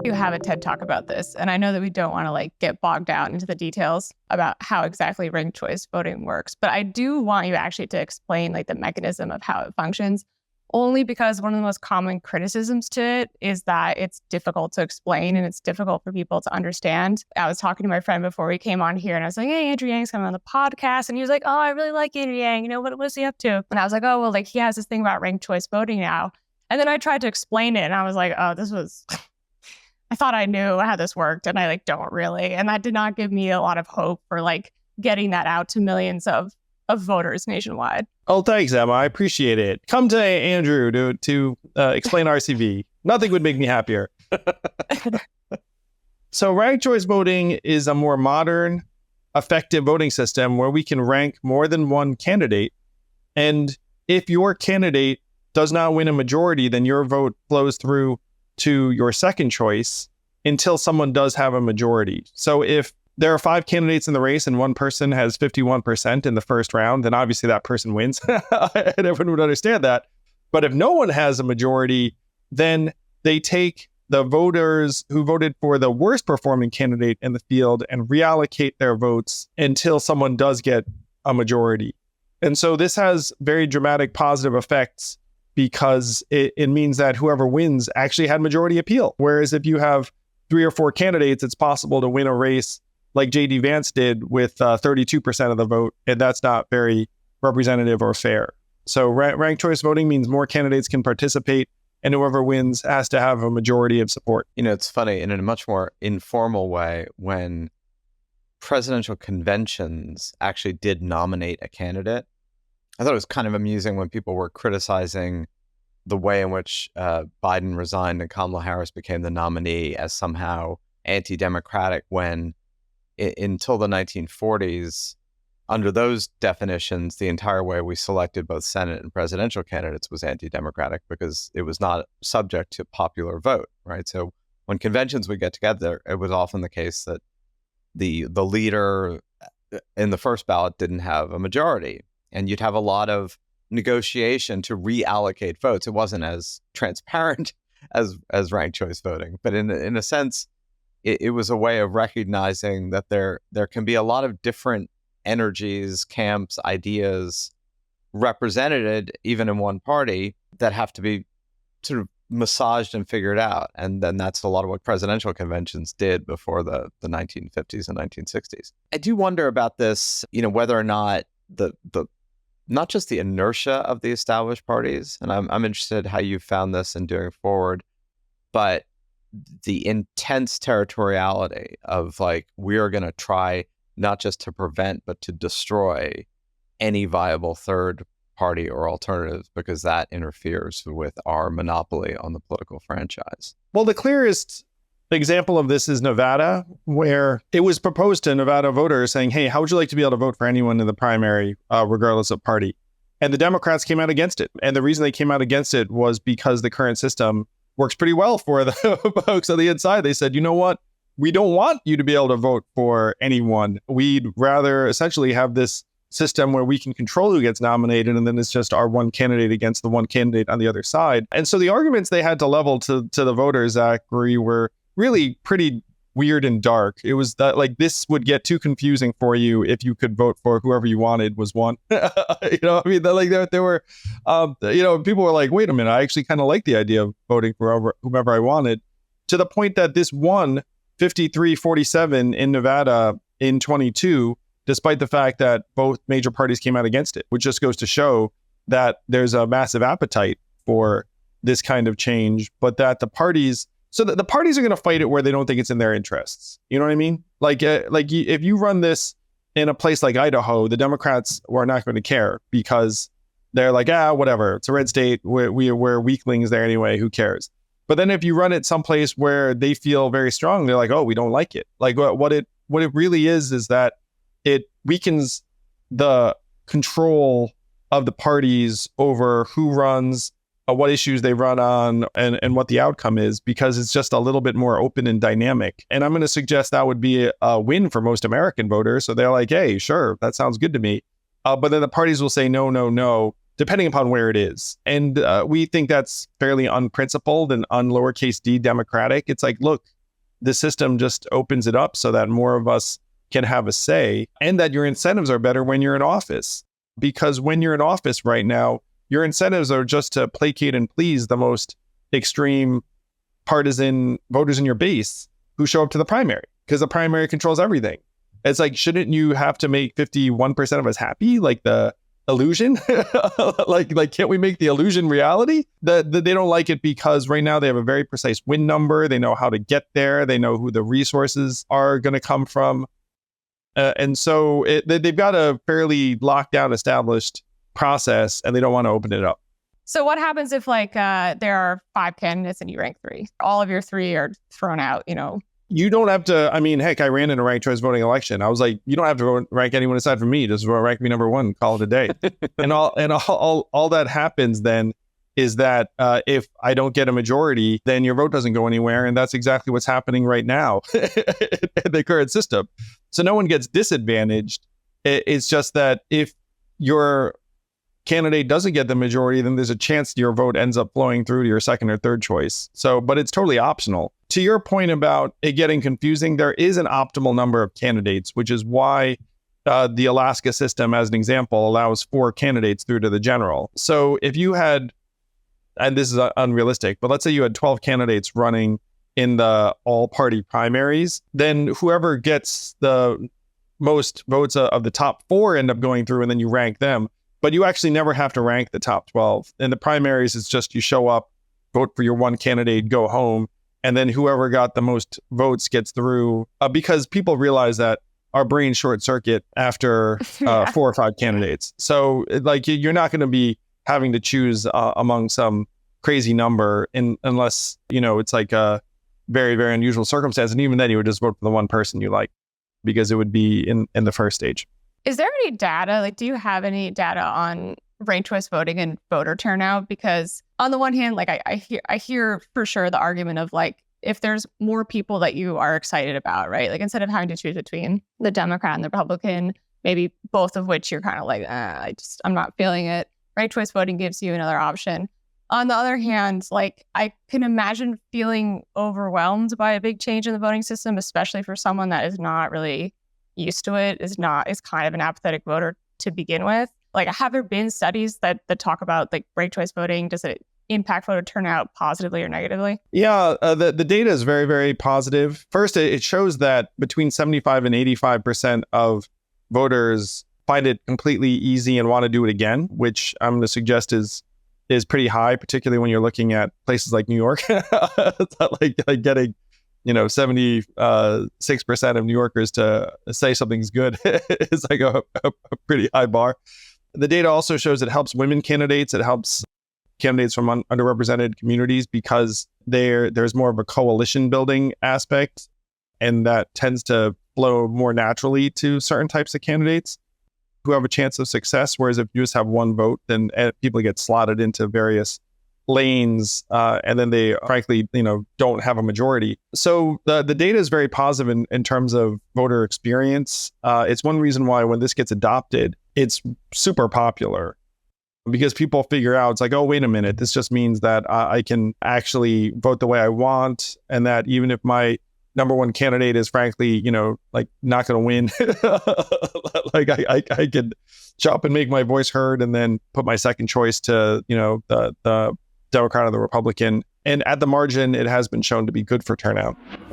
You have a TED Talk about this, and I know that we don't want to get bogged down into the details about how exactly ranked choice voting works, but I do want you actually to explain the mechanism of how it functions, only because one of the most common criticisms to it is that it's difficult to explain and it's difficult for people to understand. I was talking to my friend before we came on here, and I was like, hey, Andrew Yang's coming on the podcast, and he was like, oh, I really like Andrew Yang, what is he up to? And I was like, oh, well, he has this thing about ranked choice voting now. And then I tried to explain it, and I was like, oh, this was... I thought I knew how this worked, and I don't really. And that did not give me a lot of hope for getting that out to millions of voters nationwide. Oh, thanks, Emma. I appreciate it. Come to Andrew to explain RCV. Nothing would make me happier. So ranked choice voting is a more modern, effective voting system where we can rank more than one candidate. And if your candidate does not win a majority, then your vote flows through to your second choice until someone does have a majority. So if there are 5 candidates in the race and one person has 51% in the first round, then obviously that person wins. And everyone would understand that. But if no one has a majority, then they take the voters who voted for the worst performing candidate in the field and reallocate their votes until someone does get a majority. And so this has very dramatic positive effects, because it means that whoever wins actually had majority appeal. Whereas if you have 3 or 4 candidates, it's possible to win a race like J.D. Vance did with 32% of the vote, and that's not very representative or fair. So ranked choice voting means more candidates can participate, and whoever wins has to have a majority of support. It's funny, in a much more informal way, when presidential conventions actually did nominate a candidate, I thought it was kind of amusing when people were criticizing the way in which Biden resigned and Kamala Harris became the nominee as somehow anti-democratic, when until the 1940s, under those definitions, the entire way we selected both Senate and presidential candidates was anti-democratic because it was not subject to popular vote, right? So when conventions would get together, it was often the case that the leader in the first ballot didn't have a majority. And you'd have a lot of negotiation to reallocate votes. It wasn't as transparent as ranked choice voting, but in a sense, it was a way of recognizing that there can be a lot of different energies, camps, ideas represented even in one party that have to be sort of massaged and figured out. And then that's a lot of what presidential conventions did before the 1950s and 1960s. I do wonder about this, whether or not the not just the inertia of the established parties, and I'm interested how you found this in doing forward, but the intense territoriality of we are going to try not just to prevent, but to destroy any viable third party or alternatives, because that interferes with our monopoly on the political franchise. Well, the clearest example of this is Nevada, where it was proposed to Nevada voters saying, hey, how would you like to be able to vote for anyone in the primary, regardless of party? And the Democrats came out against it. And the reason they came out against it was because the current system works pretty well for the folks on the inside. They said, you know what? We don't want you to be able to vote for anyone. We'd rather essentially have this system where we can control who gets nominated, and then it's just our one candidate against the one candidate on the other side. And so the arguments they had to level to the voters, Zachary, were really pretty weird and dark. It was that this would get too confusing for you if you could vote for whoever you wanted was one. There were, people were like, wait a minute, I actually kind of like the idea of voting for whomever I wanted, to the point that this won 53-47 in Nevada in 22, despite the fact that both major parties came out against it, which just goes to show that there's a massive appetite for this kind of change, but that the parties are going to fight it where they don't think it's in their interests. You know what I mean? If you run this in a place like Idaho, the Democrats are not going to care because they're like, whatever, it's a red state. We're weaklings there anyway. Who cares? But then if you run it someplace where they feel very strong, they're like, oh, we don't like it. What it really is that it weakens the control of the parties over who runs, what issues they run on, and what the outcome is, because it's just a little bit more open and dynamic. And I'm going to suggest that would be a win for most American voters. So they're like, hey, sure, that sounds good to me. But then the parties will say no, no, no, depending upon where it is. And we think that's fairly unprincipled and lowercase d democratic. It's like, look, the system just opens it up so that more of us can have a say, and that your incentives are better when you're in office. Because when you're in office right now, your incentives are just to placate and please the most extreme partisan voters in your base who show up to the primary, because the primary controls everything. It's like, shouldn't you have to make 51% of us happy? Like the illusion? like can't we make the illusion reality? They don't like it because right now they have a very precise win number. They know how to get there. They know who the resources are going to come from. And so they've got a fairly locked down, established process, and they don't want to open it up. So what happens if there are 5 candidates and you rank 3? All of your 3 are thrown out, You don't have to, heck, I ran in a ranked choice voting election. I was like, you don't have to rank anyone aside from me. Just rank me number 1, call it a day. and all that happens then is that if I don't get a majority, then your vote doesn't go anywhere. And that's exactly what's happening right now in the current system. So no one gets disadvantaged. It's just that if your candidate doesn't get the majority, then there's a chance your vote ends up flowing through to your second or third choice. So, but it's totally optional. To your point about it getting confusing, there is an optimal number of candidates, which is why the Alaska system, as an example, allows 4 candidates through to the general. So if you had, and this is unrealistic, but let's say you had 12 candidates running in the all-party primaries, then whoever gets the most votes of the top 4 end up going through, and then you rank them. But you actually never have to rank the top 12. In the primaries, it's just you show up, vote for your one candidate, go home, and then whoever got the most votes gets through, because people realize that our brains short circuit after 4 or 5 candidates. So you're not going to be having to choose among some crazy number unless, it's like a very, very unusual circumstance. And even then you would just vote for the one person you like, because it would be in the first stage. Is there any data? Do you have any data on ranked choice voting and voter turnout? Because on the one hand, I hear for sure the argument of if there's more people that you are excited about, right? Instead of having to choose between the Democrat and the Republican, maybe both of which you're kind of I'm not feeling it. Ranked choice voting gives you another option. On the other hand, I can imagine feeling overwhelmed by a big change in the voting system, especially for someone that is not really used to it, is kind of an apathetic voter to begin with. Have there been studies that talk about ranked choice voting? Does it impact voter turnout positively or negatively? Yeah, the data is very, very positive. First, it shows that between 75 and 85% of voters find it completely easy and want to do it again, which I'm going to suggest is pretty high, particularly when you're looking at places like New York. It's not like getting 76% of New Yorkers to say something's good is a pretty high bar. The data also shows it helps women candidates. It helps candidates from underrepresented communities because there's more of a coalition building aspect, and that tends to flow more naturally to certain types of candidates who have a chance of success. Whereas if you just have one vote, then people get slotted into various lanes, and then they frankly, don't have a majority. So the data is very positive in terms of voter experience. It's one reason why when this gets adopted, it's super popular, because people figure out it's oh, wait a minute, this just means that I can actually vote the way I want, and that even if my number one candidate is frankly, not going to win, I could show up and make my voice heard, and then put my second choice to, the Democrat or the Republican. And at the margin, it has been shown to be good for turnout.